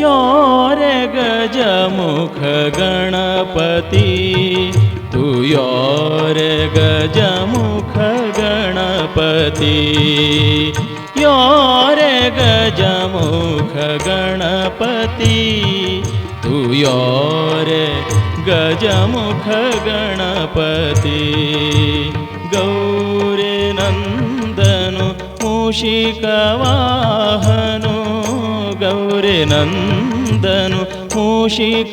योरे गजमुख गणपति तू योरे गजमुख गणपति योरे गजमुख गणपति तू योरे गजमुख गणपति गौरी नंदनु मूषिकवाहनु गौरी नंदनु मूषिकवाहनु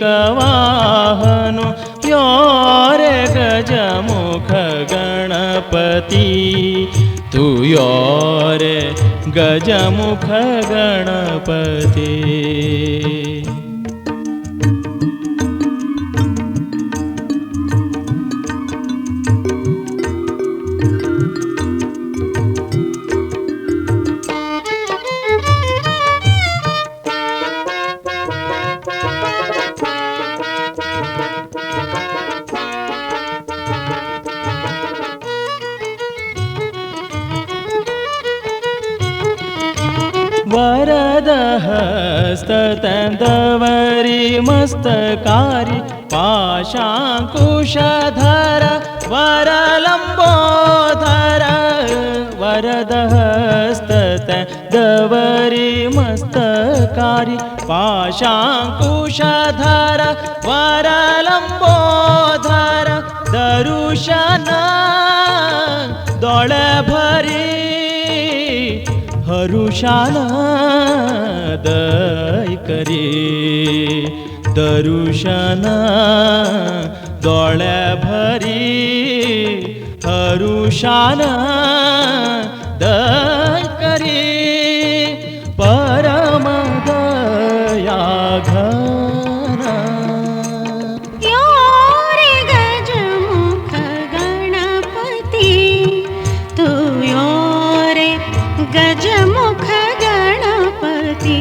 योरे गजमुख गणपति तू योरे गजमुख गणपति वरदहस्ततन्दवरी मस्तकारी पाशाङ्कुशधर वरलम्बोधर वरदहस्ततन्दवरी मस्तकारी पाशाङ्कुशधर वरलम्बोधर दरुशन दोळे भरी हरुषान दय करी दरुशन दोळे भरी हरुषान दय करी परम दया घन योरे गजमुख गणपति तू योरे गजमुख गणपति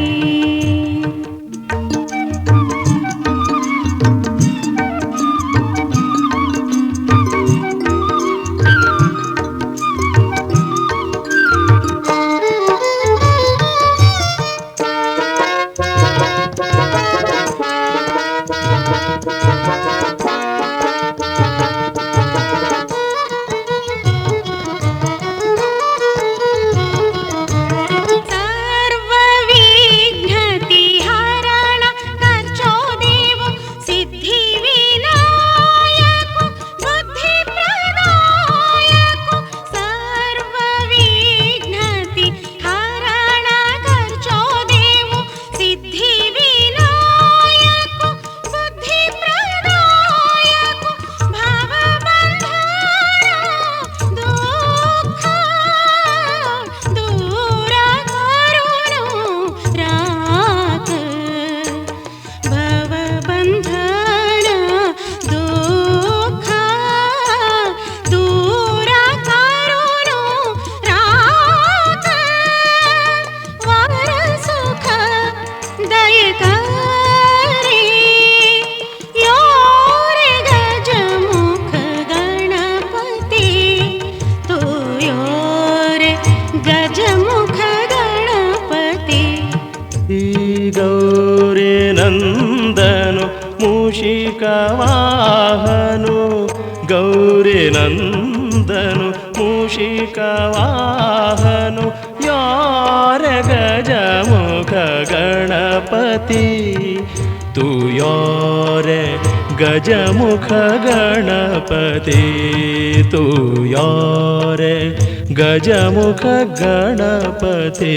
गौरी नंदनु मूषिकवाहनु गौरी नंदनु मूषिकवाहनु योरे गजमुख गणपति तू योरे गजमुख गणपति तू योरे गजमुख गणपति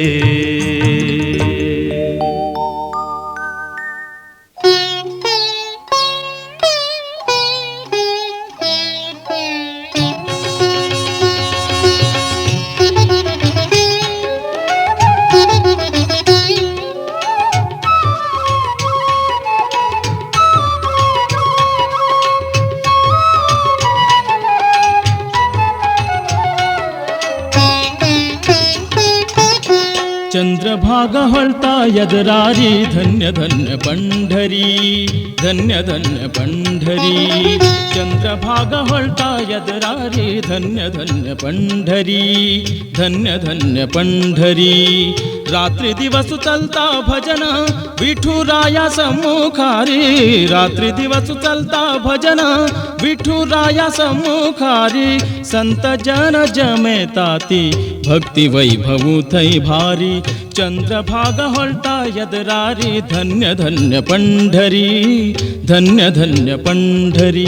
चंद्रभागा ಹೊಳ್ತಾ ಎದರಾರಿ ಧನ್ಯ ಧನ್ಯ पंढरी धन्य धन्य पंढरी चंद्रभागा ಹೊಳ್ತಾ ಎದರಾರಿ धन्य धन्य पंढरी धन्य धन्य पंढरी रात्री दिवस चलता भजन विठुराया सम्मुखारी रात्री दिवस चलता भजन विठुराया सम्मुखारी संत जन जमेताती भक्ति वैभवू थै भारी चंद्रभागा ಹೊಳ್ತಾ ಎದರಾರಿ धन्य धन्य पंढरी धन्य धन्य पंढरी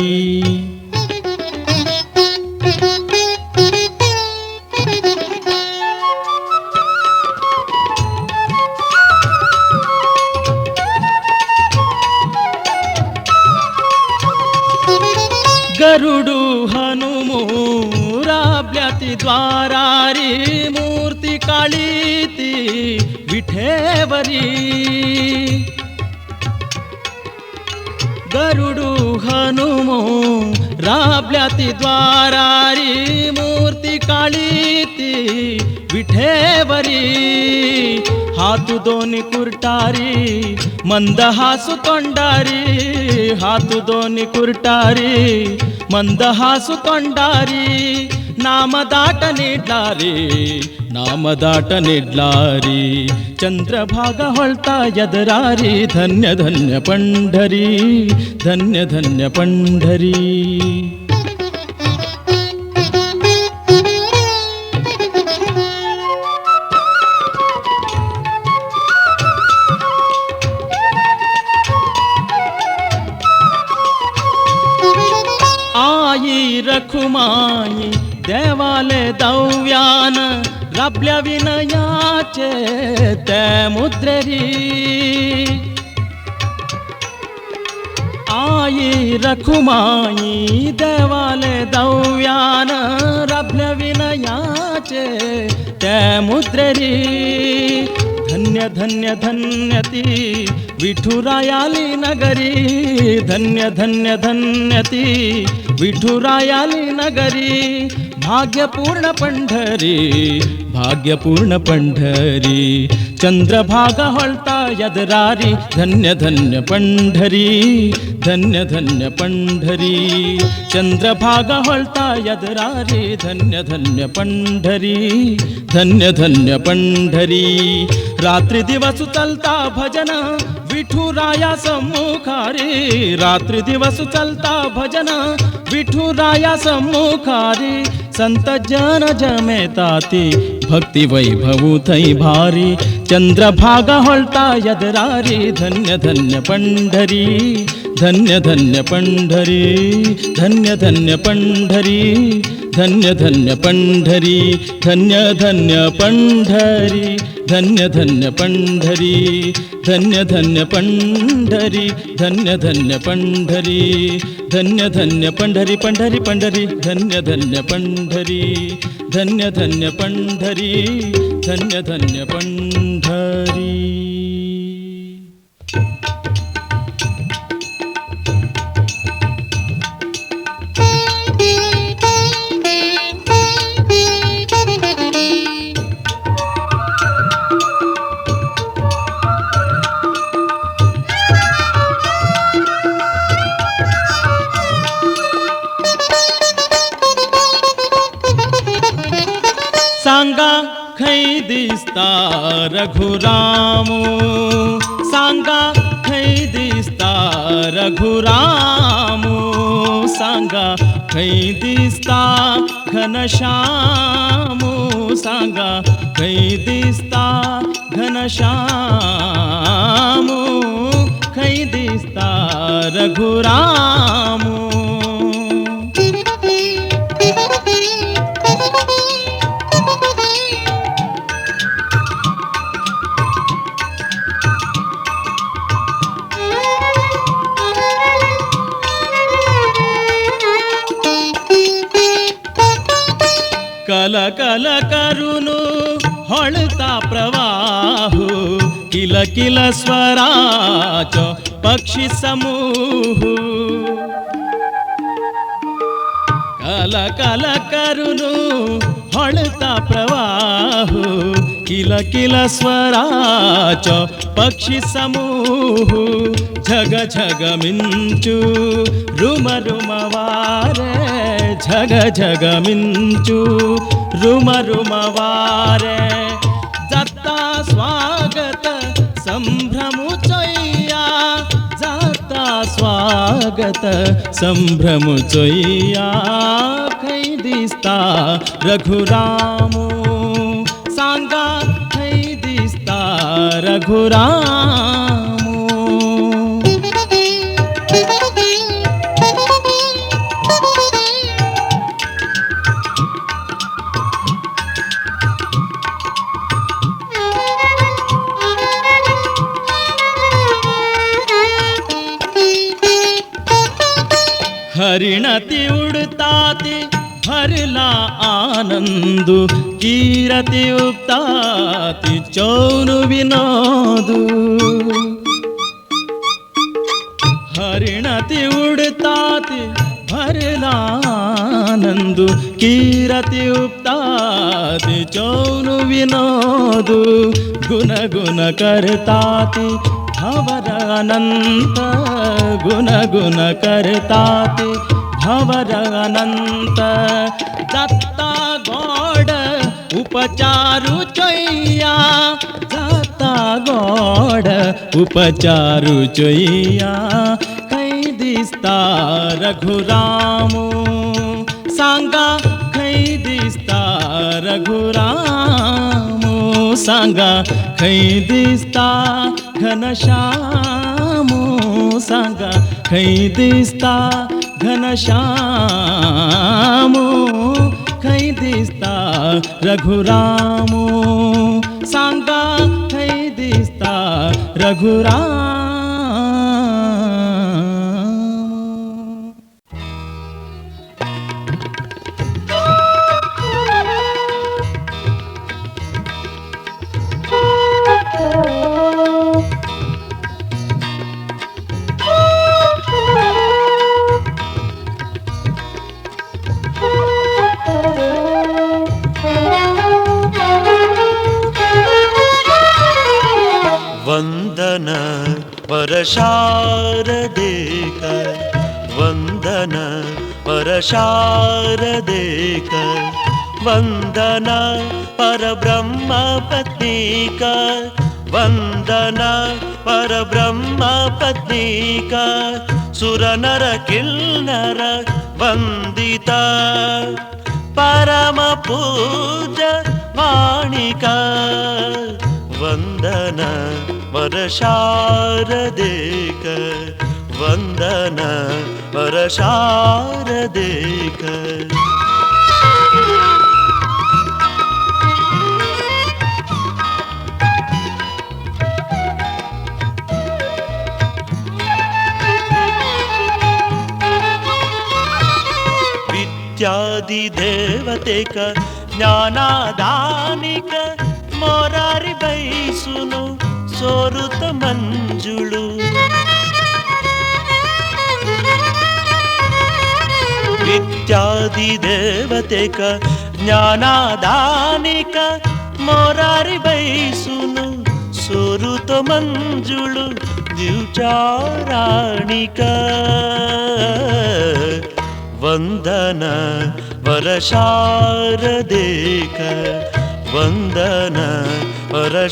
गरुडु हनुमू राब्ल्याती द्वारारी मूर्ति काळीती विठेवरी गरुडु हनुमू राब्ल्याती द्वारारी मूर्ति काळीती विठेवरी हातु दोनी कुर्टारी मंदहासु तोंडारी हातु दोनी कुर्टारी मंदहासु तोंडारी नामदाट निड्लारी चंद्रभागा ಹೊಳ್ತಾ ಎದರಾರಿ धन्य धन्य पंढरी धन्य धन्य पंढरी आई रखुमाई देवाले दव्यान राबल्या विनयाचे ते मुद्रेरी आई रखुमाई देवाले दव्यान राबल्या विनयाचे ते मुद्रेरी धन्य धन्य धन्यती विठुरायाली नगरी धन्य धन्य धन्यती विठुरायाली नगरी भाग्यपूर्ण पंढरी चंद्रभागा ಹೊಳ್ತಾ ಎದರಾರಿ धन्य धन्य पंढरी धन्य धन्य पंढरी चंद्रभागा ಹೊಳ್ತಾ ಎದರಾರಿ धन्य धन्य पंढरी धन्य धन्य पंढरी रात्री दिवस चलता भजन विठुराया सम्मुखारी रात्री दिवस चलता भजन विठुराया सम्मुखारी संत जन जमेताती भक्ति वैभवू थै भारी चंद्रभागा ಹೊಳ್ತಾ ಎದರಾರಿ धन्य धन्य पंढरी धन्य धन्य पंढरी धन्य धन्य पंढरी धन्य धन्य पंढरी धन्य धन्य पंढरी धन्य धन्य पंढरी धन्य धन्य पंढरी धन्य धन्य पंढरी धन्य धन्य पंढरी पंढरी पंढरी धन्य धन्य पंढरी धन्य धन्य पंढरी धन्य धन्य पंढरी सांगा खै दिसता रघुरामो सांगा खै दिसता रघुरामो सांगा खै दिसता घनश्यामो सांगा खै दिसता घनश्यामो खै दिसता रघुरामो कल कल करुनु ಹೊಳ್ತಾ प्रवाहु किल किल स्वराच पक्षी समूह कल कल करुनु ಹೊಳ್ತಾ प्रवाहु किल किल स्वराच पक्षी समूह झग झग मिंचु रुम रुम वारे झग झग मिंचु रुम रुम वारे जाता स्वागत संभ्रमु चोय्या जाता स्वागत संभ्रमु चोय्या खै दिसता रघुरामो सांगा खै दिसता रघुरामो हरिणति उड़ताति भरला आनंदु कीरति उक्ताति चौनु विनोदु हरिणति उड़ताति भरला आनंदु कीरति उक्ताति चौनु विनोदु गुण गुण करताति भवर अनंत गुण गुण करताति भवर अनंत दत्ता गौड़ उपचारु चोय्या दत्ता गौड़ उपचारु चोय्या खै दिसता रघुरामो सांगा खै दिसता रघुरामो सांगा खै दिसता घनश्यामो सांगा खै दिसता घनश्यामो खै दिसता रघुरामो सांगा खै दिसता रघुरामो वंदन वरशारदेक वंदन वरशारदेक वंदन परब्रह्म पत्नीक वंदन परब्रह्म पत्नीक सुरनर किन्नर वंदिता परम पूज्य वाणिका वंदन वरशारदेक वंदन वरशारदेक विद्यादिदेवतेक ज्ञानादानिक मोरारि बैसुनु सोरुत मंजुळु विद्यादिदेवतेक ज्ञानादानिक मोरारि बैसुनु सोरुत मंजुळु द्युचाराणिक वंदन वरशारदेक वंदन वरशारदेक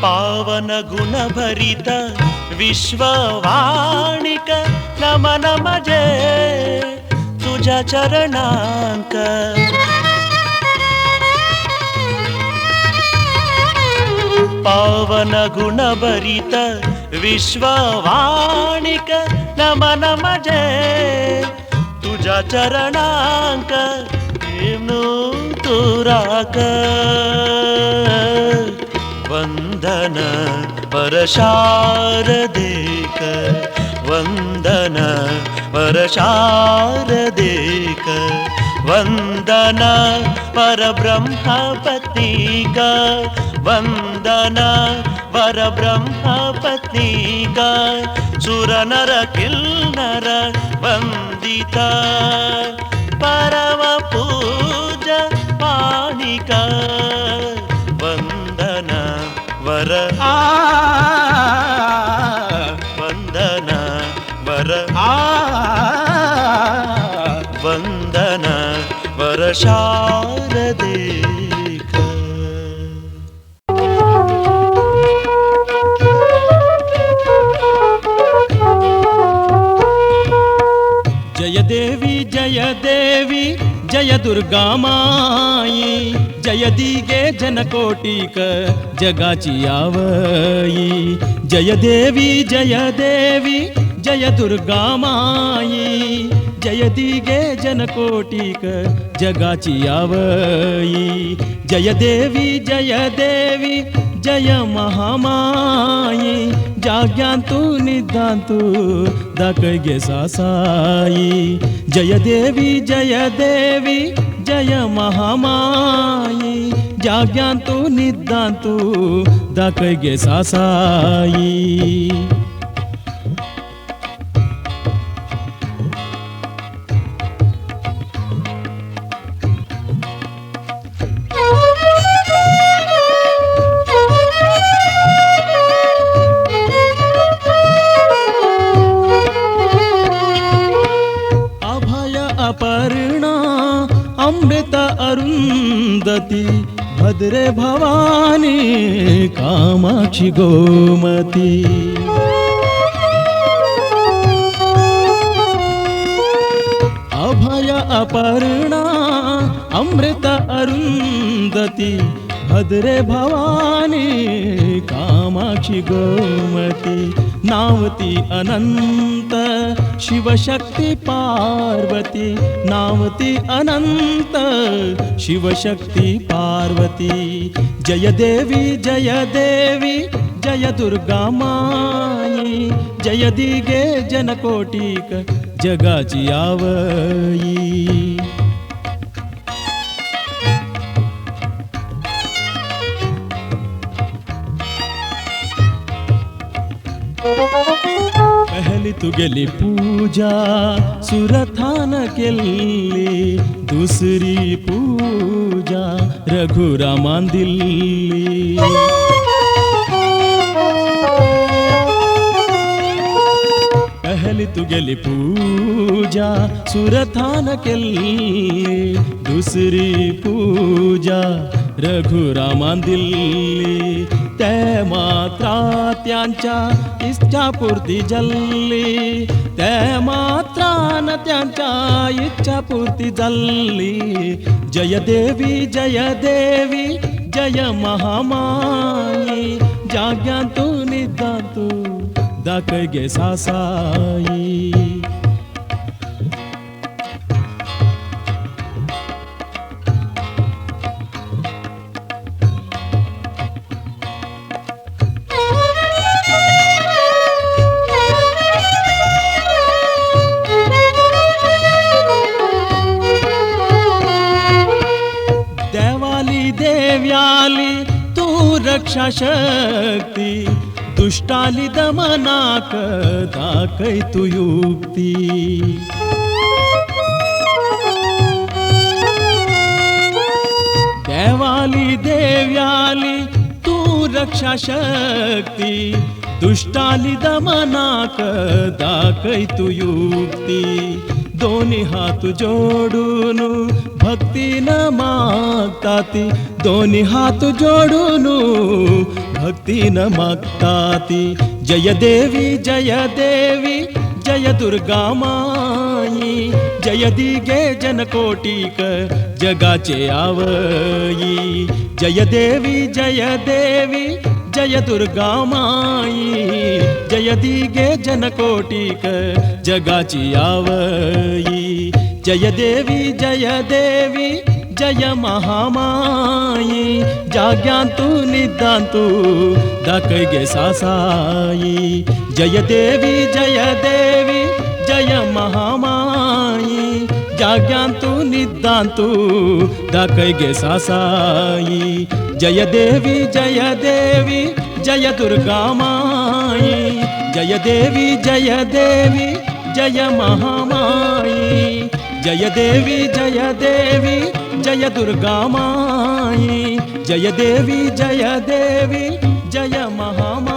पावन गुण भरित विश्ववाणिक नम नम जय तुझ्या चरणांक पावन गुण भरित विश्ववाणिक नम नम जय तुझ्या चरणांक हेमनु तुराक वंदन वरशारदेक वंदन वरशारदेक वंदना परब्रह्मपत्नी का वंदना परब्रह्मपत्नी का सुर नर किन्नर वंदिता परम पूज पाणिका वंदना वर वंदना वर वंदना वर शारदेका जय देवी जय दुर्गा माई जय दिगे जनकोटिक जगाची आवई जय देवी जय दुर्गा माई जय दिगे जनकोटिक जगाची आवई जय देवी जय महामाई जाग्यांतु निदांतु दाकगे सासाई जय देवी जय महामाई जाग्यांतु निदांतु दाकगे सासाई अपर्णा अमृत अरुंधति भद्रे भवानी कामाक्षि गोमती अभय अपर्णा अमृत अरुंधति भद्रे भवानी कामाक्षि गोमती नावती अनंत शिवशक्ति पार्वती नावती अनंत शिवशक्ति पार्वती जय देवी जय दुर्गा माई जय दिगे जनकोटिक जगाची आवई पहली तू गेली पूजा सुरथान केली दुसरी पूजा रघुरामान दिल्ली पहली तू गेली पूजा सुरथान केली दुसरी पूजा रघुरामान दिल्ली ते मात्रा त्यांच्या इच्छापूर्ती जल्ली ते मात्रान त्यांच्या इच्छापूर्ती जल्ली जय देवी जय महामाई जाग्यांतु निदांतु दाकगे सासाई देव्याली तू रक्षा शक्ती दुष्टाली दमनाक दाखै तू युक्ती देवाली देव्याली तू रक्षा शक्ती दुष्टाली दमनाक दाखै तू युक्ती दोन्ही हात जोडून भक्तीन मागताती दोन्ही हात जोडून भक्तीन मागताती जय देवी जय दुर्गा माई जय दिगे जनकोटिक जगाचे आवई जय देवी जय दुर्गा माई जय दिगे जनकोटिक जगाची आवई जय देवी जय महामाई जाग्यांतु निदांतु दाकगे सासाई जय देवी जय महामाई जाग्यांतू निद्दांतू दाखय गे सासाई जय देवी जय दुर्गा माई जय देवी जय महामाई जय देवी जय दुर्गा माई जय देवी जय महामाई।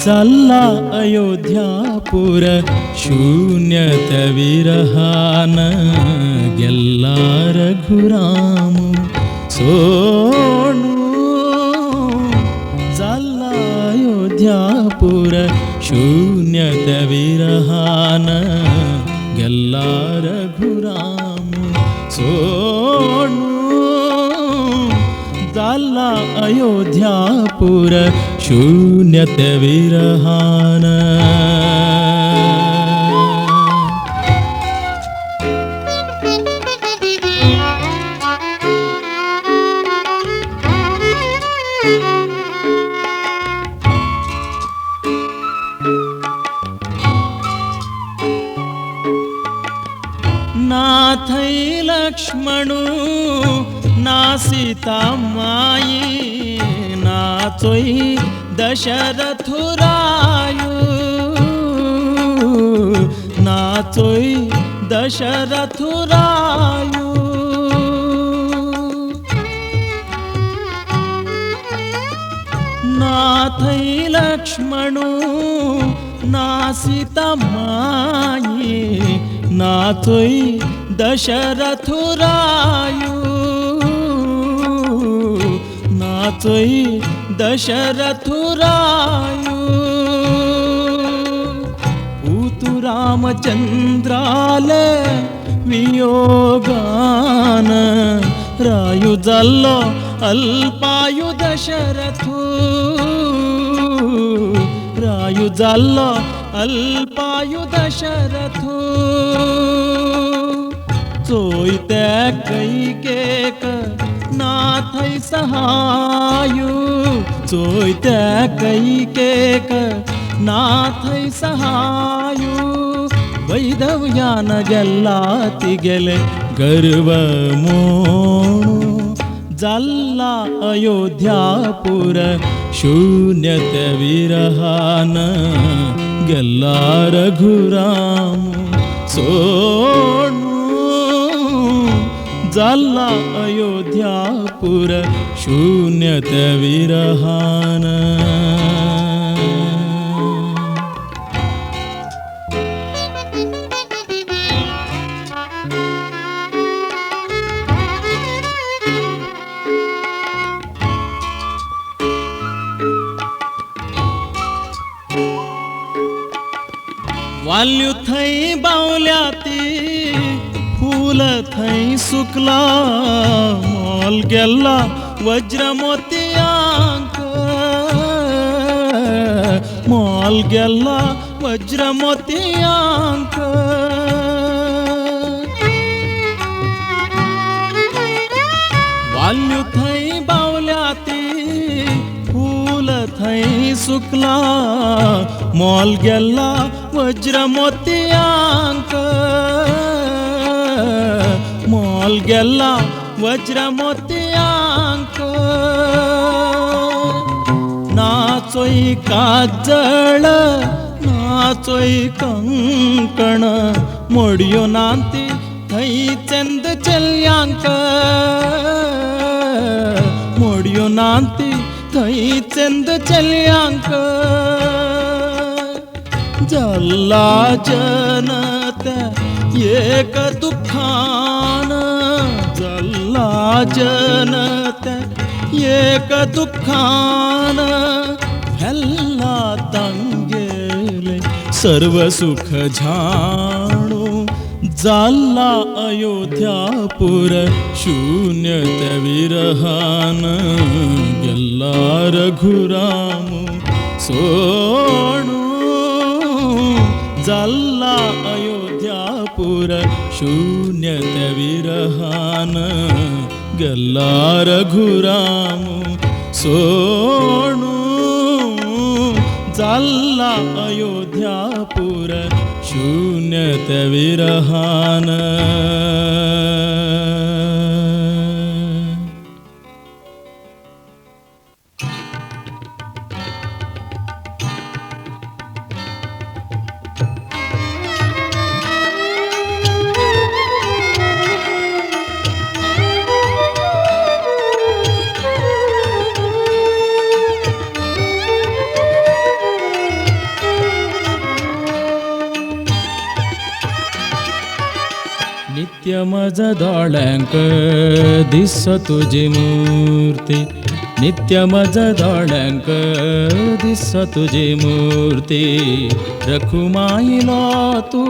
चालला अयोध्यापुर शून्यत विरहान गेला रघुराम सोनू चालला अयोध्यापुर शून्यत विरहान गेला रघुराम सोनू चालला अयोध्यापुर शून्यत विरहान। नाथै लक्ष्मणु ना सीता माई नाचोई दशरथुरायु नाचोई दशरथुरायु नाथै लक्ष्मणु ना सीता माई नाथोई दशरथुरायु नाथोई दशरथुरायु पूतु रामचंद्राले वियोगान रायु जल्लो अल्पायु दशरथु रायु जल्लो अल्पायु दशरथु चोयते कैकेक नाथै सहायु चोयते कैकेक नाथै सहायु वैदव्यान गेल्लाति गेले गर्व मोणु जल्ला अयोध्यापुर शून्यत विरहान गेल्ला रघुराम सोणु जल्ला अयोध्यापुर शून्यत विरहान। वाल्यु थै बावल्याती फूल थै सुकला मोल गेल्ला वज्र मोतियांक मोल गेल्ला वज्र मोतियांक वाल्यु थै बावल्याती फूल थै सुकला मोल गेल्ला वज्र मोतियांक मोल गेल्ला वज्र मोतियांक नाचोई काजळ नाचोई कंकण मोडियो नांती थई चंद चल्यांक मोडियो नांती थई चंद चल्यांक जल्ला जनत एक दुःखान जल्ला जनत एक दुःखान फैल्ला तांगेले सर्व सुख झाणू जाल्ला अयोध्यापुर शून्यते विरहान गेल्ला रघुरामू सोणू जाल्ला अयोध्यापुर शून्यते विरहान गेल्ला रघुरामू सोणू जाल्ला अयोध्यापुर शून्यते विरहान नित्य मज दोळ्यांक दिस तुझी मूर्ती नित्य मज दोळ्यांक दिस तुझी मूर्ती रखुमाईलो तू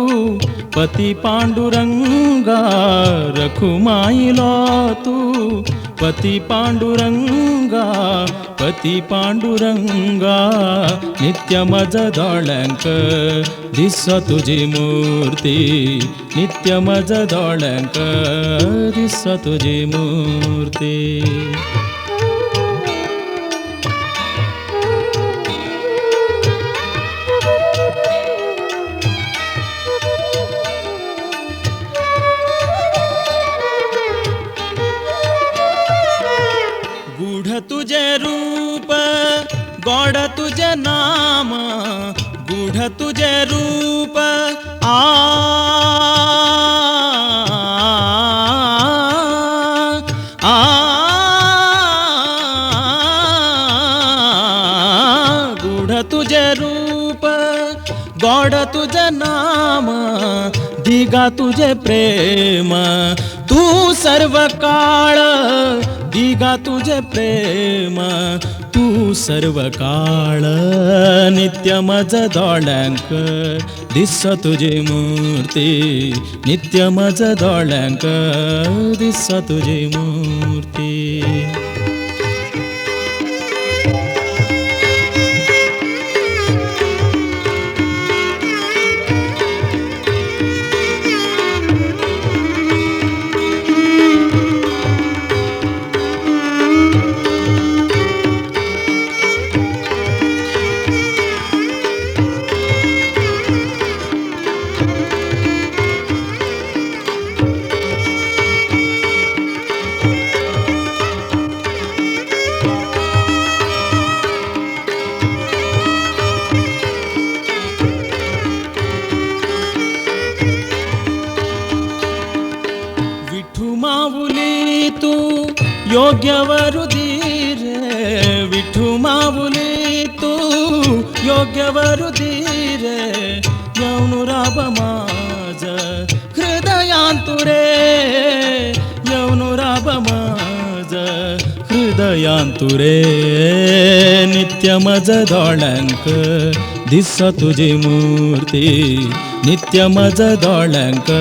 पती पांडुरंगा रखुमाईलो तू पती पांडुरंगा पती पांडुरंगा नित्य मज दोळ्यांक दिस तुझी मूर्ती नित्य मज दोळ्यांक दिस तुझी मूर्ती गूढ तुझे रूप गौड तुझे नाम गूढ तुझे रूप गूढ तुझे रूप गौड तुझे नाम दिगा तुझे प्रेम तू सर्व काळ दिगा तुझे प्रेम तू सर्व काळ नित्य मज दोळ्यांक दिस तुझी मूर्ती नित्य मज दोळ्यांक दिस तुझी मूर्ती योग्य वरुदी रे विठू माऊली तू योग्य वरुदी रे येऊन राब माझ हृदयांतुरे येऊन राब माझ हृदयांतुरे नित्य मज दोळ्यांक दिस तुझी मूर्ती नित्य मज दोळ्यांक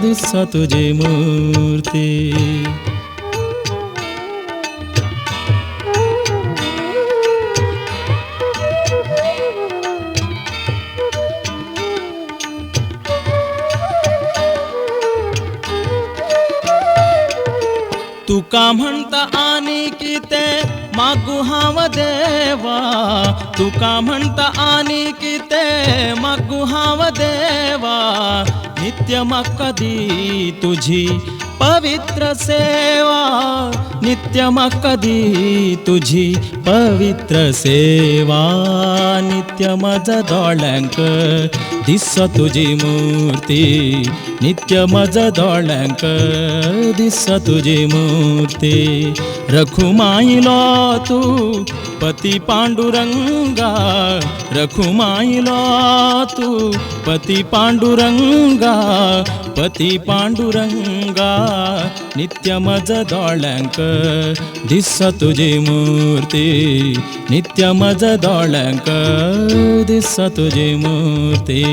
दिस तुझी मूर्ती तुका म्हणता आणि किते मागू हाव देवा तुका म्हणता आणि किते मागू हाव देवा नित्य कधी तुझी पवित्र सेवा नित्य कधी तुझी पवित्र सेवा नित्य मज दोळ्यांक दिस तुझी मूर्ती नित्य मज दोळ्यांक दिस तुझी मूर्ती रखुमाईलो तू पती पांडुरंगा रखुमाईलो तू पती पांडुरंगा पती पांडुरंगा नित्य मज दोळ्यांक दिसता तुजी मूर्ती नित्य मज दोळ्यांक दिसता तुजी मूर्ती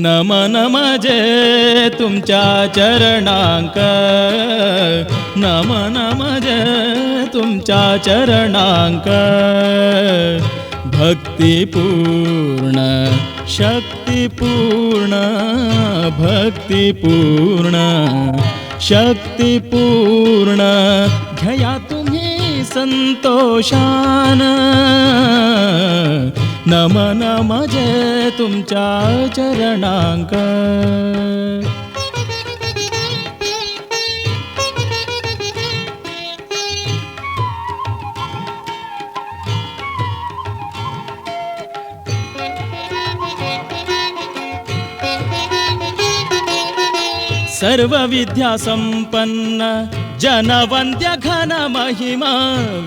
नमन मजे तुमच्या चरणांक नमन मजे तुमच्या चरणांक भक्तिपूर्ण शक्तिपूर्ण भक्तिपूर्ण शक्तिपूर्ण घ्या तुम्ही संतोषान नमन मजे तुमच्या चरणांक सर्व विद्या संपन्न जनवंद्य घन महिमा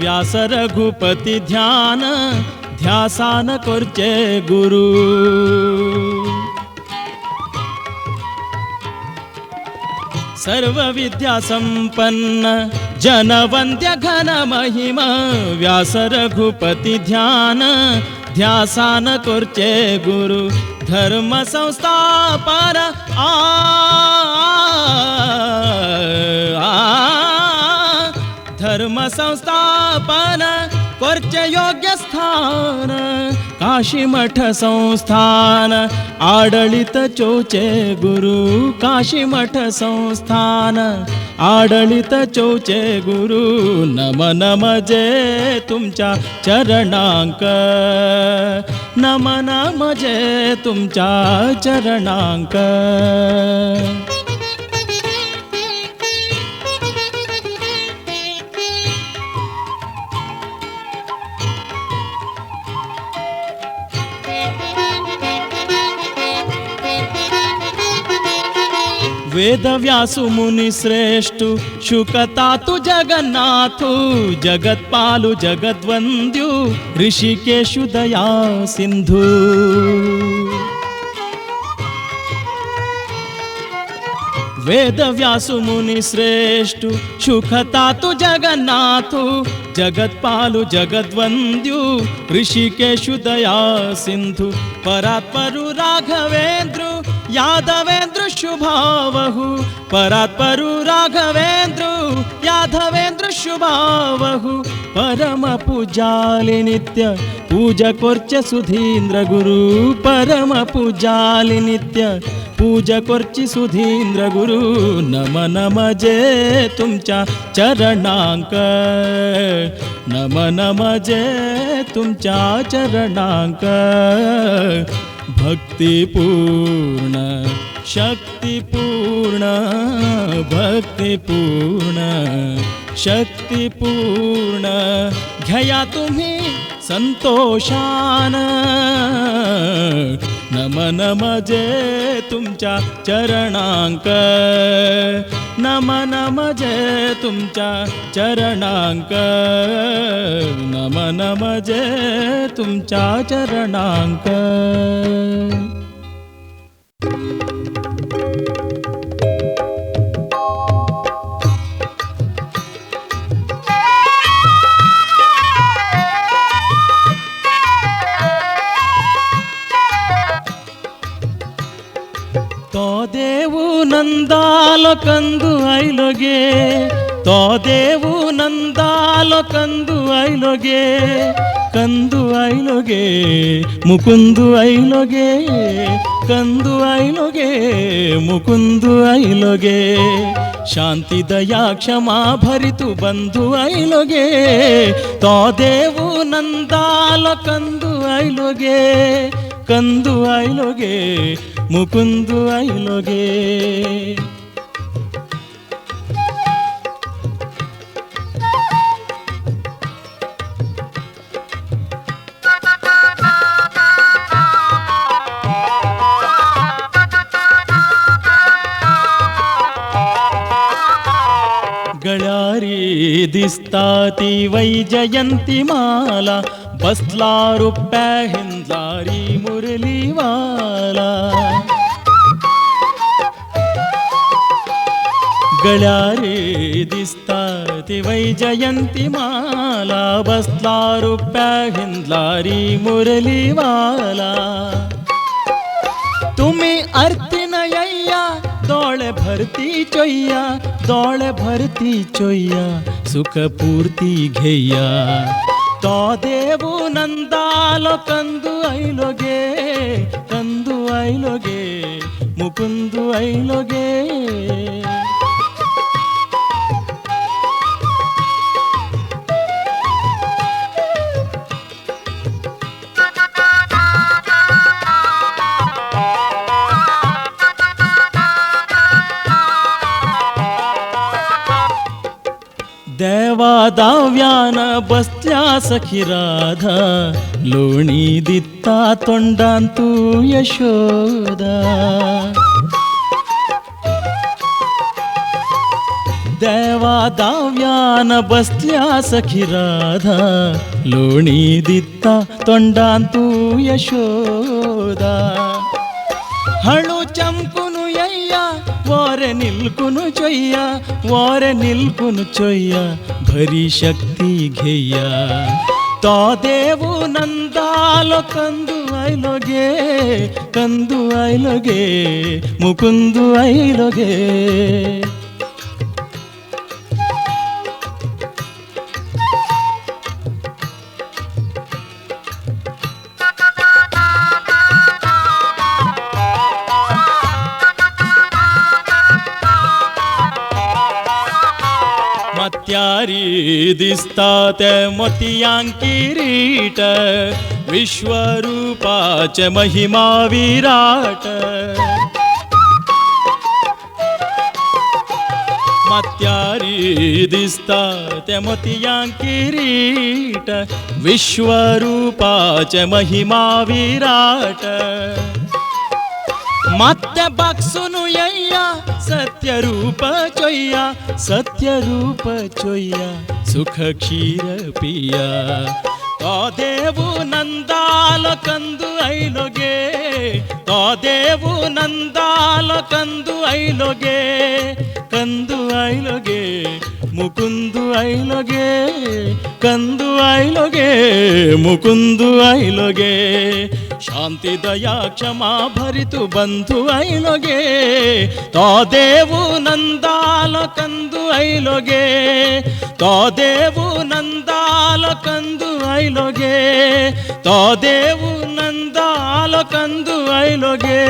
व्यास रघुपती ध्यान ध्यासान करचे गुरु सर्व विद्या संपन्न जनवंद्य घन महिमा व्यास रघुपती ध्यान ध्यासान करचे गुरु धर्म संस्थापन धर्म संस्थापन करचे योग्य स्थान काशी मठ संस्थान आडळित चोचे गुरु काशी मठ संस्थान आडळित चोचे गुरु नमन मजे तुमच्या चरणांक नमन मजे तुमच्या चरणांक वेद व्यासु मुनि श्रेष्ठु शुकतातु जगन्नाथु जगत्पालु जगद्वन्द्यु ऋषिकेशु दया सिंधु वेद व्यासु मुनि श्रेष्ठु शुकतातु जगन्नाथु जगत्पालु जगद्वन्द्यु ऋषिकेशु दया सिंधु परात्परु राघवेंद्र यादवेंद्र शुभावहु परात्परु राघवेंद्र यादवेंद्र शुभावहु परम पूजाली नित्य पूजा करचे सुधींद्र गुरु परम पूजाली नित्य पूजा करची सुधींद्र गुरु नमन मजे तुमच्या चरणांक नमन मजे तुमच्या चरणांक भक्तिपूर्ण शक्तिपूर्ण भक्तिपूर्ण शक्तिपूर्ण घ्या तुम्ही संतोषान नमन मजे तुमच्या चरणांक नमन मजे तुमच्या चरणांक नमन मजे तुमच्या चरणांक तो देवु नंदालो कंदु ऐलोगे तो देवु नंदालो कंदु ऐलोगे कंदु ऐलोगे मुकुंदु ऐलोगे कंदु ऐलोगे मुकुंदु ऐलोगे शांति दया क्षमा भरितु बंधु ऐलोगे तो देवु नंदालो कंदु ऐलोगे कंदु ऐलोगे मुकुंदु ऐलोगे गळ्यारी दिसताती वैजयंती माला बसला रुप्या हिंदलारी मुरलीवाला गळ्यारी दिसताती वैजयंती माला बसला रुप्या हिंदलारी मुरलीवाला तुम्ही आरती नय्या दौड़े भरती चोಯ್ಯ सुख पूर्ति घेಯ್ಯ तो देवु नंदालो कंदु ऐलोगे मुकुंदु ऐलोगे देवादाव्यान बसल्या सखी राधा लोणी दित्ता तोंडांतू यशोदा देवादाव्यान बसल्या सखी राधा लोणी दित्ता तोंडांतू यशोदा हळू चमकुनु यय्या वारे निल्कुनु चोಯ್ಯ भरी शक्ति घेಯ್ಯ तो देवु नंदालो कंदु ऐलोगे मुकुंदु ऐलोगे मत्यारी दिसतात मोतियांकिरीट विश्वरूपाचे महिमा विराट मत्यारी दिसतात मोतियांकिरीट विश्वरूपाचे महिमा विराट ಮತ್ತೆ ಬಕ್ಸುನು ಯಯ್ಯ ಸತ್ಯರೂಪ ಚೊಯ್ಯ ಸುಖ ಕ್ಷೀರ ಪಿಯ तो देवु नंदालो कंदु ऐलोगे तो देवु नंदालो कंदु ऐलोगे मुकुंदु ऐलोगे कंदु ऐलोगे मुकुंदु ऐलोगे शांति दया क्षमा भरितु बंधु ऐलोगे तो देवु नंदालो कंदु ऐलोगे तो देवु नंदालो कंदु ऐलोगे तो देवु नंदालो कंदु ऐलोगे।